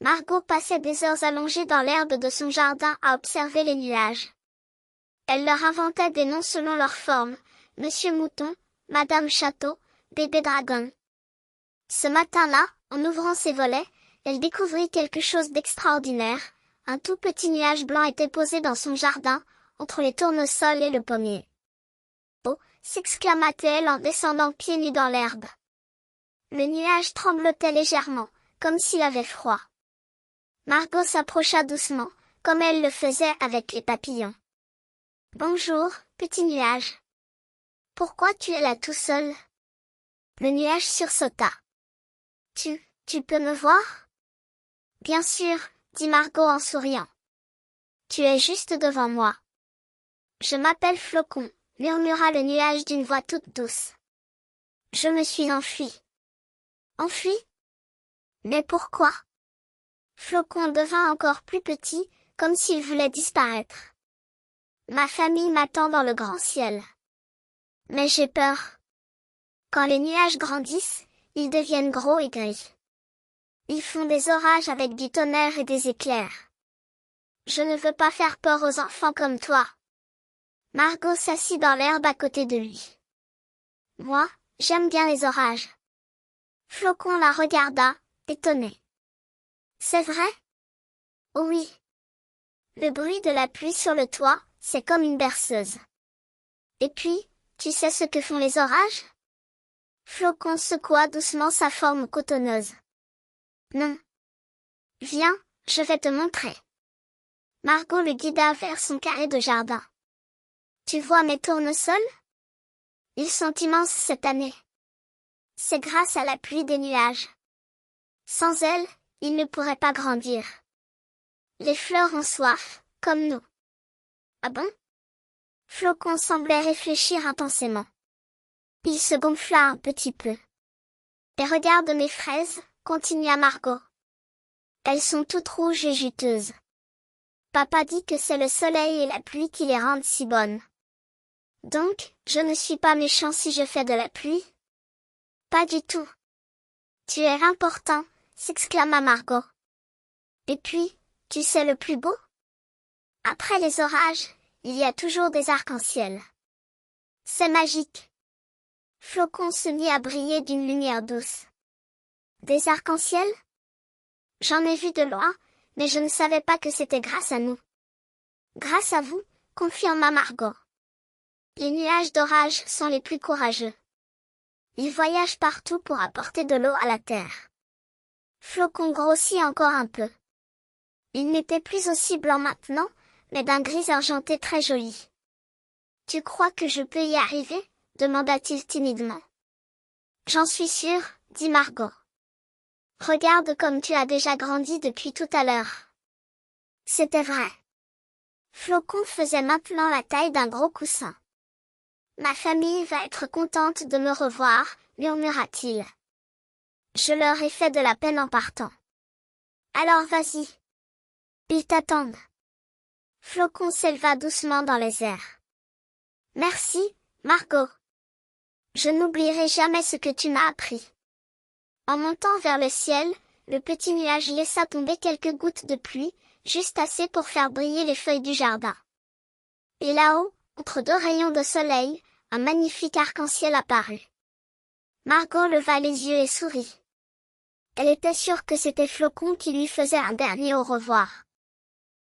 Margot passait des heures allongée dans l'herbe de son jardin à observer les nuages. Elle leur inventait des noms selon leur forme, Monsieur Mouton, Madame Château, Bébé Dragon. Ce matin-là, en ouvrant ses volets, elle découvrit quelque chose d'extraordinaire. Un tout petit nuage blanc était posé dans son jardin, entre les tournesols et le pommier. Oh, s'exclama-t-elle en descendant pieds nus dans l'herbe. Le nuage tremblotait légèrement, comme s'il avait froid. Margot s'approcha doucement, comme elle le faisait avec les papillons. « Bonjour, petit nuage. Pourquoi tu es là tout seul ?» Le nuage sursauta. « Tu peux me voir ?»« Bien sûr, » dit Margot en souriant. « Tu es juste devant moi. »« Je m'appelle Flocon, » murmura le nuage d'une voix toute douce. « Je me suis enfui. »« Enfui ? Mais pourquoi ?» Flocon devint encore plus petit, comme s'il voulait disparaître. « Ma famille m'attend dans le grand ciel. Mais j'ai peur. Quand les nuages grandissent, ils deviennent gros et gris. Ils font des orages avec du tonnerre et des éclairs. Je ne veux pas faire peur aux enfants comme toi. » Margot s'assit dans l'herbe à côté de lui. « Moi, j'aime bien les orages. » Flocon la regarda, étonné. « C'est vrai ? » « Oh oui. Le bruit de la pluie sur le toit, c'est comme une berceuse. Et puis, tu sais ce que font les orages ? » Flocon secoua doucement sa forme cotonneuse. « Non. Viens, je vais te montrer. » Margot le guida vers son carré de jardin. « Tu vois mes tournesols ? Ils sont immenses cette année. C'est grâce à la pluie des nuages. Sans elle, ils ne pourraient pas grandir. Les fleurs ont soif, comme nous. »« Ah bon ?» Flocon semblait réfléchir intensément. Il se gonfla un petit peu. « Et regarde mes fraises, » continua Margot. « Elles sont toutes rouges et juteuses. Papa dit que c'est le soleil et la pluie qui les rendent si bonnes. Donc, je ne suis pas méchant si je fais de la pluie ? » ?»« Pas du tout. »« Tu es important, » s'exclama Margot. « Et puis, tu sais le plus beau ? Après les orages, il y a toujours des arcs-en-ciel. C'est magique. » Flocon se mit à briller d'une lumière douce. « Des arcs-en-ciel ? J'en ai vu de loin, mais je ne savais pas que c'était grâce à nous. »« Grâce à vous, » confirma Margot. « Les nuages d'orage sont les plus courageux. Ils voyagent partout pour apporter de l'eau à la terre. » Flocon grossit encore un peu. Il n'était plus aussi blanc maintenant, mais d'un gris argenté très joli. « Tu crois que je peux y arriver ? » demanda-t-il timidement. « J'en suis sûre, » dit Margot. « Regarde comme tu as déjà grandi depuis tout à l'heure. » C'était vrai. Flocon faisait maintenant la taille d'un gros coussin. « Ma famille va être contente de me revoir, » murmura-t-il. « Je leur ai fait de la peine en partant. Alors vas-y. Ils t'attendent. » Flocon s'éleva doucement dans les airs. « Merci, Margot. Je n'oublierai jamais ce que tu m'as appris. » En montant vers le ciel, le petit nuage laissa tomber quelques gouttes de pluie, juste assez pour faire briller les feuilles du jardin. Et là-haut, entre deux rayons de soleil, un magnifique arc-en-ciel apparut. Margot leva les yeux et sourit. Elle était sûre que c'était Flocon qui lui faisait un dernier au revoir.